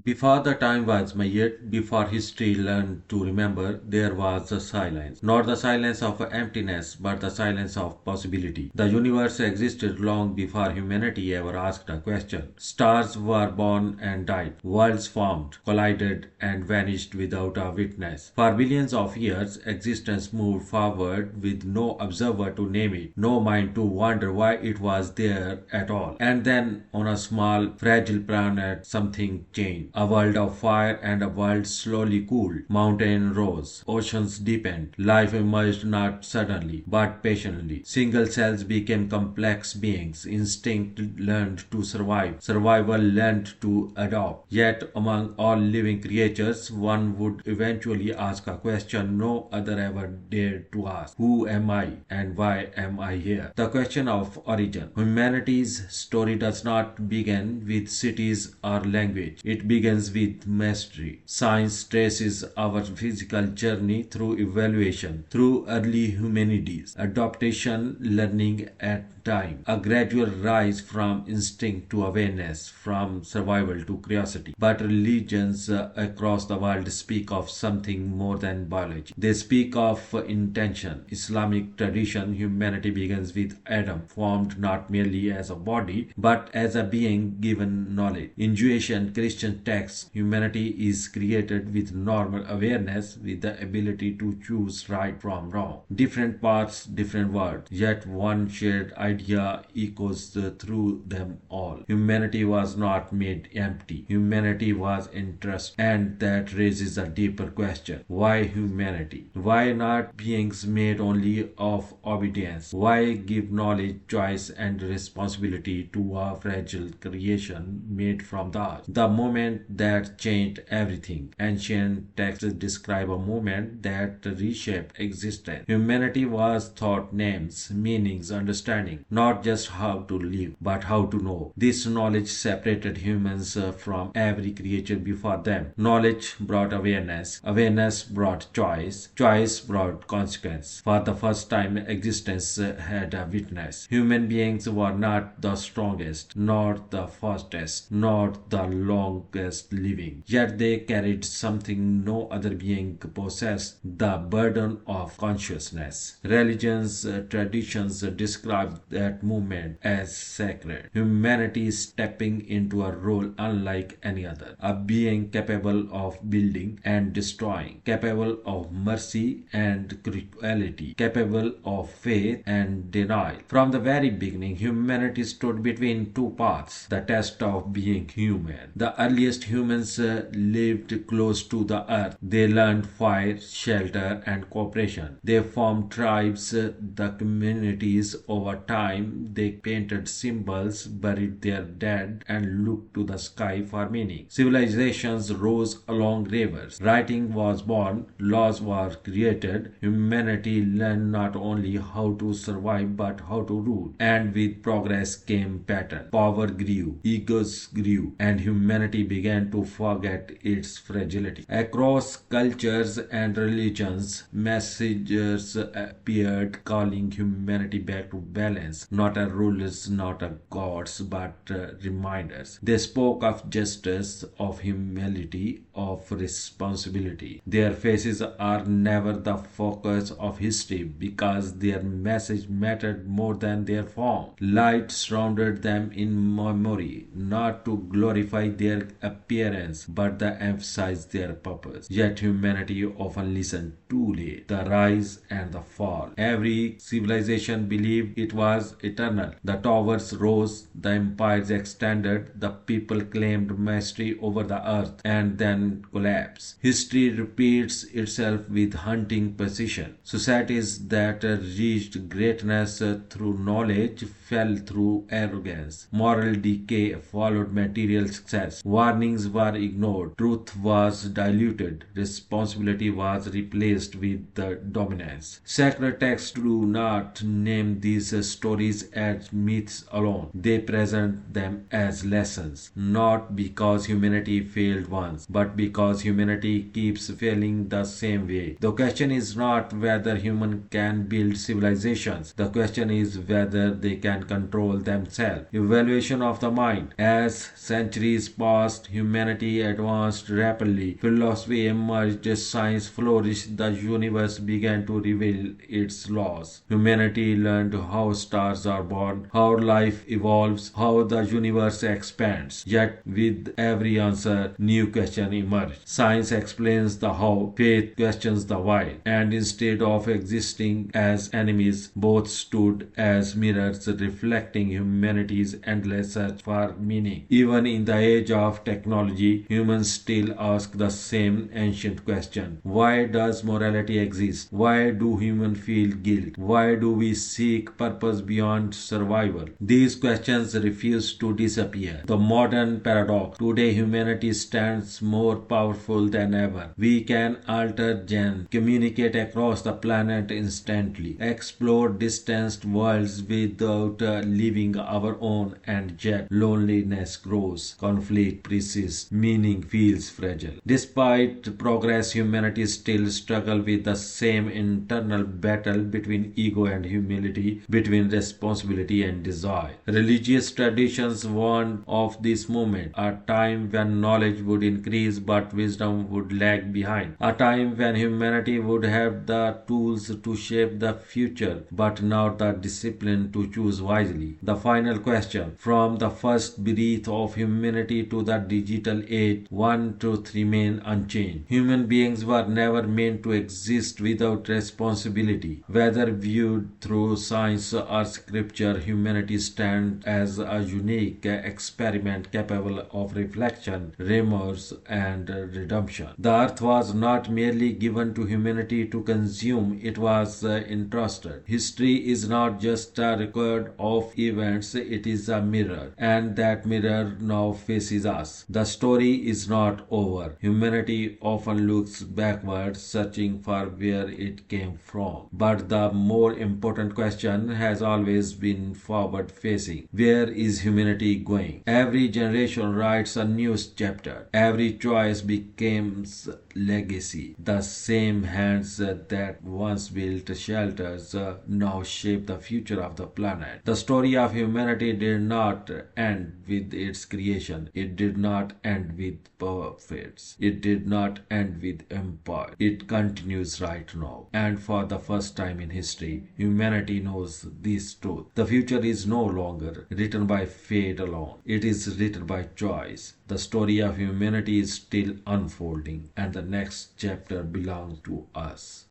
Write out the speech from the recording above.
Before the time was made, before history learned to remember, there was a silence. Not the silence of emptiness, but the silence of possibility. The universe existed long before humanity ever asked a question. Stars were born and died. Worlds formed, collided, and vanished without a witness. For billions of years, existence moved forward with no observer to name it, no mind to wonder why it was there at all. And then, on a small, fragile planet, something changed. A world of fire and a world slowly cooled. Mountains rose, oceans deepened. Life emerged not suddenly, but patiently. Single cells became complex beings. Instinct learned to survive. Survival learned to adopt. Yet, among all living creatures, one would eventually ask a question no other ever dared to ask. Who am I and why am I here? The question of origin. Humanity's story does not begin with cities or language. It begins with mystery. Science traces our physical journey through evaluation, through early humanities, adaptation, learning at time, a gradual rise from instinct to awareness, from survival to curiosity. But religions across the world speak of something more than biology. They speak of intention. Islamic tradition, humanity begins with Adam, formed not merely as a body, but as a being given knowledge. In Jewish and Christian texts, humanity is created with normal awareness, with the ability to choose right from wrong. Different paths, different words, yet one shared idea echoes through them all. Humanity was not made empty. Humanity was entrusted. And that raises a deeper question. Why humanity? Why not beings made only of obedience? Why give knowledge, choice, and responsibility to a fragile creation made from the earth? The moment that changed everything. Ancient texts describe a moment that reshaped existence. Humanity was taught names, meanings, understanding, not just how to live, but how to know. This knowledge separated humans from every creature before them. Knowledge brought awareness. Awareness brought choice. Choice brought consequence. For the first time, existence had a witness. Human beings were not the strongest, not the fastest, not the longest living. Yet they carried something no other being possessed, the burden of consciousness. Religions, traditions describe that movement as sacred. Humanity stepping into a role unlike any other. A being capable of building and destroying, capable of mercy and cruelty, capable of faith and denial. From the very beginning, humanity stood between two paths, the test of being human. The earliest humans lived close to the earth. They learned fire, shelter, and cooperation. They formed tribes, the communities. Over time, they painted symbols, buried their dead, and looked to the sky for meaning. Civilizations rose along rivers. Writing was born, laws were created. Humanity learned not only how to survive but how to rule. And with progress came pattern. Power grew, egos grew, and humanity began to forget its fragility. Across cultures and religions, messengers appeared calling humanity back to balance. Not as rulers, not as gods, but reminders. They spoke of justice, of humility, of responsibility. Their faces are never the focus of history because their message mattered more than their form. Light surrounded them in memory, not to glorify their appearance, but to emphasize their purpose. Yet humanity often listened too late. The rise and the fall. Every civilization believed it was eternal. The towers rose, the empires extended, the people claimed mastery over the earth, and then collapsed. History repeats itself with haunting precision. Societies that reached greatness through knowledge fell through arrogance. Moral decay followed material success. Warnings were ignored. Truth was diluted. Responsibility was replaced with the dominance. Sacred texts do not name these stories as myths alone. They present them as lessons, not because humanity failed once, but because humanity keeps failing the same way. The question is not whether humans can build civilizations. The question is whether they can control themselves. Evaluation of the mind. As centuries passed, humanity advanced rapidly. Philosophy emerged, science flourished, the universe began to reveal its laws. Humanity learned how stars are born, how life evolves, how the universe expands. Yet, with every answer, new question emerged. Science explains the how, faith questions the why, and instead of existing as enemies, both stood as mirrors reflecting humanity's endless search for meaning. Even in the age of technology, humans still ask the same ancient question. Why does morality exist? Why do humans feel guilt? Why do we seek purpose beyond survival? These questions refuse to disappear. The modern paradox. Today humanity stands more powerful than ever. We can alter genes, communicate across the planet instantly, explore distant worlds without leaving our own, and yet loneliness grows, conflict persists, meaning feels fragile. Despite progress, humanity still struggles with the same internal battle between ego and humility, between responsibility and desire. Religious traditions warn of this moment, a time when knowledge would increase but wisdom would lag behind, a time when humanity would have the tools to shape the future but not the discipline to choose wisely. The final question, from the first breath of humanity to the digital age, one truth remains unchanged. Human beings were never meant to exist without responsibility. Whether viewed through science or scripture, humanity stands as a unique experiment capable of reflection, remorse, and redemption. The earth was not merely given to humanity to consume, it was entrusted. History is not just a record of events, it is a mirror, and that mirror now faces us. The story is not over. Humanity often looks backwards, searching for where it came from. But the more important question has always been forward facing. Where is humanity going? Every generation writes a new chapter. Every choice becomes legacy. The same hands that once built shelters now shape the future of the planet. The story of humanity did not end with its creation. It did not end with prophets. It did not end with empire. It continues right now. And for the first time in history, humanity knows this truth. The future is no longer written by fate alone. It is written by choice. The story of humanity is still unfolding, and the next chapter belongs to us.